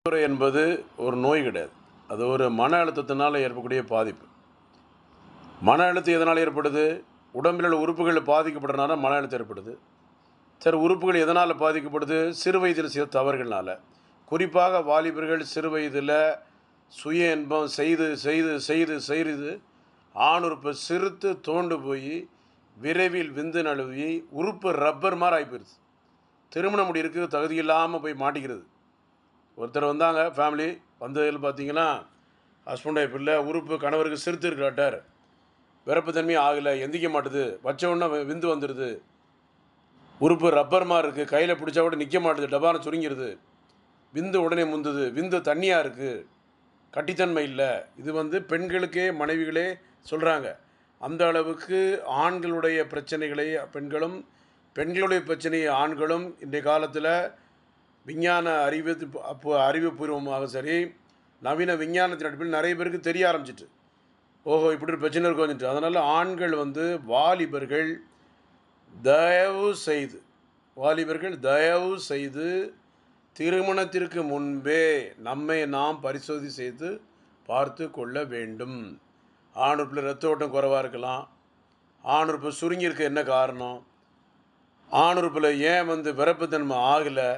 குறை என்பது ஒரு நோய் கிடையாது. அது ஒரு மன அழுத்தத்தினால் ஏற்படக்கூடிய பாதிப்பு. மன அழுத்தம் எதனால் ஏற்படுது? உடம்பில் உள்ள உறுப்புகள் பாதிக்கப்படுறதுனால மன அழுத்தம் ஏற்படுது. சரி, உறுப்புகள் எதனால் பாதிக்கப்படுது? சிறு வயதில் செய்த தவறுகள்னால. குறிப்பாக வாலிபர்கள் சிறு வயதில் சுய இன்பம் செய்து செய்து செய்து செய்து ஆணுறுப்பை சிறுத்து தோண்டு போய் விரைவில் விந்து நழுவி உறுப்பு ரப்பர் மாதிரி ஆகிப்போயிருது. திருமணம் முடியிருக்கு தகுதி இல்லாமல் போய் மாட்டிக்கிறது. ஒருத்தர் வந்தாங்க, ஃபேமிலி வந்ததில் பார்த்தீங்கன்னா ஹஸ்பண்ட் ஒய்ஃப் இல்லை, உறுப்பு கணவருக்கு சிறுத்து இருக்கிறாட்டார், விரப்பு தன்மை ஆகலை, எந்திக்க மாட்டுது, வச்ச உடனே விந்து வந்துடுது, உறுப்பு ரப்பர் மாதிரி இருக்குது, கையில் பிடிச்சா கூட நிற்க மாட்டுது, டபான சுருங்கிடுது, விந்து உடனே முந்துது, விந்து தண்ணியாக இருக்குது, கட்டித்தன்மை இல்லை. இது பெண்களுக்கே மனைவிகளே சொல்கிறாங்க. அந்த அளவுக்கு ஆண்களுடைய பிரச்சனைகளை பெண்களும், பெண்களுடைய பிரச்சனையை ஆண்களும் இன்றைய காலத்தில் விஞ்ஞான அறிவுபூர்வமாக சரி, நவீன விஞ்ஞானத்தின் அடிப்படையில் நிறைய பேருக்கு தெரிய ஆரம்பிச்சிட்டு, ஓஹோ இப்படி ஒரு பிரச்சனை இருக்கும் வந்துட்டு. அதனால் ஆண்கள் வாலிபர்கள் தயவு செய்து திருமணத்திற்கு முன்பே நம்மை நாம் பரிசோதனை செய்து பார்த்து கொள்ள வேண்டும். ஆணுறுப்பில் இரத்த ஓட்டம் குறைவாக இருக்கலாம், ஆணுறுப்பு சுருங்கியிருக்க என்ன காரணம், ஆணுறுப்பில் ஏன் விரப்புத்தன்மை ஆகலை,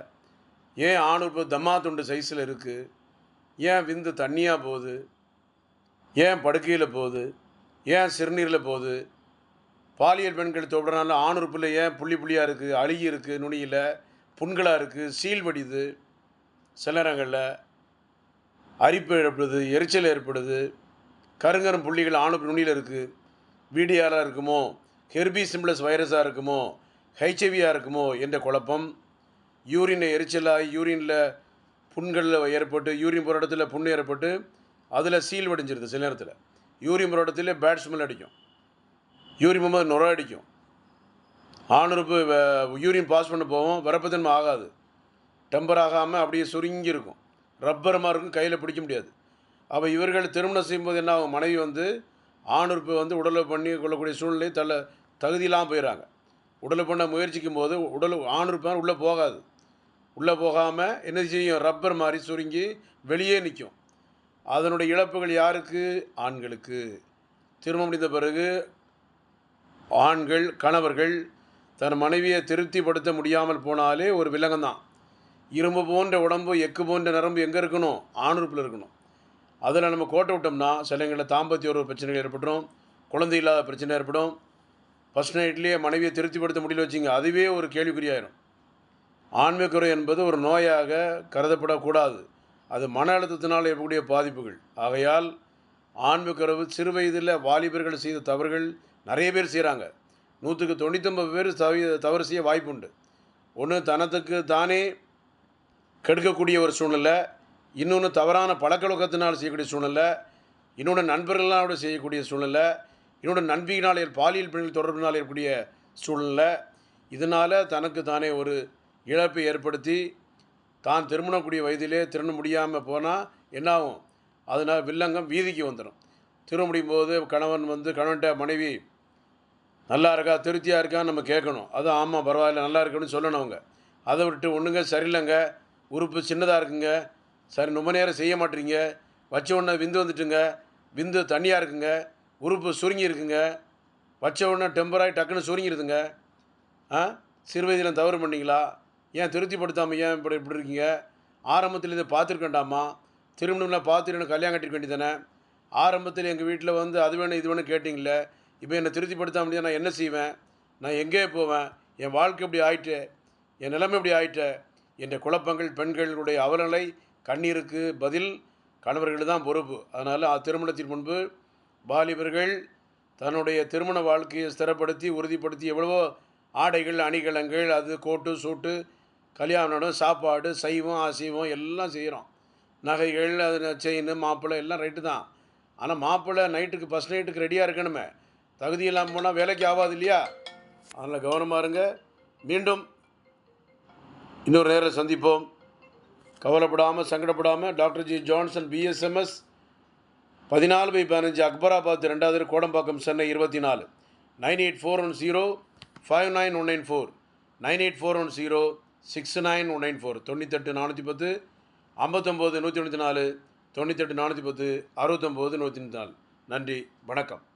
ஏன் ஆணுறுப்பு தம்மா துண்டு சைஸில் இருக்குது, ஏன் விந்து தண்ணியாக போகுது, ஏன் படுக்கையில் போகுது, ஏன் சிறுநீரில் போகுது, பாலியல் பெண்கள் தொடுறதுனால ஆணுறுப்பில் ஏன் புள்ளியாக இருக்குது, அழுகி இருக்குது, நுனியில் புண்களாக இருக்குது, சீல் வடிது, சில நேரங்களில் அரிப்பு ஏற்படுது, எரிச்சல் ஏற்படுது, கருங்கரும் புள்ளிகள் ஆணுறுப்பு நுனியில் இருக்குது, விடிஆராக இருக்குமோ, ஹெர்பி சிம்பிளஸ் வைரஸாக இருக்குமோ, ஹெச்ஐவியாக இருக்குமோ என்ற குழப்பம், யூரின் எரிச்சலாகி யூரினில் புண்களில் ஏற்பட்டு, யூரின் போகிற இடத்துல புண் ஏற்பட்டு அதில் சீல் வடிஞ்சிருது. சில நேரத்தில் யூரின் போகிற இடத்துல பேட் ஸ்மெல் அடிக்கும், யூரின் போகும்போது நுர அடிக்கும், ஆணுறுப்பு யூரின் பாஸ் பண்ண போவோம், வரப்பத்தன்மை ஆகாது, டெம்பர் ஆகாமல் அப்படியே சுருங்கி இருக்கும், ரப்பர் மாதிரி இருக்கும், கையில் பிடிக்க முடியாது. அப்போ இவர்கள் திருமணம் செய்யும்போது என்ன ஆகும், மனைவி ஆணுறுப்பு உடலை பண்ணி கொள்ளக்கூடிய சூழ்நிலை தகுதியெல்லாம் போயிடறாங்க. உடலை பண்ண முயற்சிக்கும் போது ஆணுறுப்பு உள்ளே போகாது, உள்ளே போகாமல் என்ன செய்யும், ரப்பர் மாதிரி சுருங்கி வெளியே நிற்கும். அதனுடைய இழப்புகள் யாருக்கு? ஆண்களுக்கு. திருமணம் முடிந்த பிறகு கணவர்கள் தன் மனைவியை திருப்திப்படுத்த முடியாமல் போனாலே ஒரு வில்லங்கம்தான். இரும்பு போன்ற உடம்பு, எக்கு போன்ற நரம்பு எங்கே இருக்கணும்? ஆணுறுப்பில் இருக்கணும். அதில் நம்ம கோட்டை விட்டோம்னா சிலங்களில் தாம்பத்திய ஒரு பிரச்சனைகள் ஏற்பட்டுரும், குழந்தை இல்லாத பிரச்சனை ஏற்படும். ஃபஸ்ட் நைட்லேயே மனைவியை திருப்திப்படுத்த முடியல வச்சுங்க, அதுவே ஒரு கேள்விக்குறியாயிரும். ஆண்மைக்குறை என்பது ஒரு நோயாக கருதப்படக்கூடாது. அது மன அழுத்தத்தினால் ஏற்படக்கூடிய பாதிப்புகள். ஆகையால் ஆண்மைக்குறைவு சிறு வயதில் வாலிபர்கள் செய்த தவறுகள் நிறைய பேர் செய்கிறாங்க. 100% பேர் தவறு செய்ய வாய்ப்புண்டு. ஒன்று தனத்துக்கு தானே கெடுக்கக்கூடிய ஒரு சூழ்நிலை, இன்னொன்று தவறான பழக்கவழக்கத்தினால் செய்யக்கூடிய சூழ்நிலை, இன்னொன்று நண்பர்களால் செய்யக்கூடிய சூழ்நிலை, இன்னொன்று நண்பியினால் பாலியல் பெண்கள் தொடர்பினால் ஏற்பக்கூடிய சூழ்நிலை. இதனால் தனக்கு தானே ஒரு இழப்பை ஏற்படுத்தி தான் திருமணக்கூடிய வயதிலே திருமணம் முடியாமல் போனால் என்னாகும், அதனால் வில்லங்கம் வீதிக்கு வந்துடும். திருமணம் முடியும் போது கணவன்கிட்ட மனைவி நல்லா இருக்கா, திருப்தியாக இருக்கான்னு நம்ம கேட்கணும். அதுவும் ஆமாம் பரவாயில்ல நல்லா இருக்குன்னு சொல்லணும் அவங்க. அதை விட்டு ஒன்றுங்க சரியில்லைங்க, உறுப்பு சின்னதாக இருக்குங்க, சரி ரொம்ப நேரம் செய்ய மாட்டீங்க, வச்ச உடனே விந்து வந்துட்டுங்க, விந்து தண்ணியாக இருக்குங்க, உறுப்பு சுருங்கி இருக்குங்க, வச்ச உடனே டெம்பராகி டக்குன்னு சுருங்கிடுதுங்க, சிறு வயதில் தவறு பண்ணிங்களா, ஏன் திருப்திப்படுத்தாமல் ஏன் இப்படி இருக்கீங்க, ஆரம்பத்தில் இதை பார்த்துருக்கண்டாமா, திருமணம்லாம் பார்த்துட்டு எனக்கு கல்யாணம் கட்டிருக்க வேண்டியதானே, ஆரம்பத்தில் எங்கள் வீட்டில் அது வேணும் இது வேணும் கேட்டிங்களே, இப்போ என்னை திருப்திப்படுத்த முடியாது, நான் என்ன செய்வேன், நான் எங்கே போவேன், என் வாழ்க்கை இப்படி ஆயிட்டு, என் நிலைமை இப்படி ஆயிட்டு என்ற குழப்பங்கள், பெண்களுடைய அவலநிலை, கண்ணீருக்கு பதில் கணவர்கள் தான் பொறுப்பு. அதனால் திருமணத்திற்கு முன்பு வாலிபர்கள் தன்னுடைய திருமண வாழ்க்கையை ஸ்திரப்படுத்தி உறுதிப்படுத்தி எவ்வளவோ ஆடைகள், அணிகலன்கள், அது கோட்டு சூட்டு, கல்யாணம், சாப்பாடு, சைவம் அசைவம் எல்லாம் செய்கிறோம், நகைகள், அது செயின், மாப்பிள்ளை எல்லாம் ரைட்டு தான். ஆனால் மாப்பிள்ளை நைட்டுக்கு ஃபஸ்ட் நைட்டுக்கு ரெடியாக இருக்கணுமே, தகுதி இல்லாமல் போனால் வேலைக்கு ஆகாது இல்லையா? அதனால் கவனமாக இருங்க. மீண்டும் இன்னொரு நேரம் சந்திப்போம். கவலைப்படாமல் சங்கடப்படாமல் doctor G Johnson BSMS 14/15 Akbarabad 2வது கோடம்பாக்கம் சென்னை 24 9841059194 9841069194 98 410 59 194 98 410 69 194. நன்றி, வணக்கம்.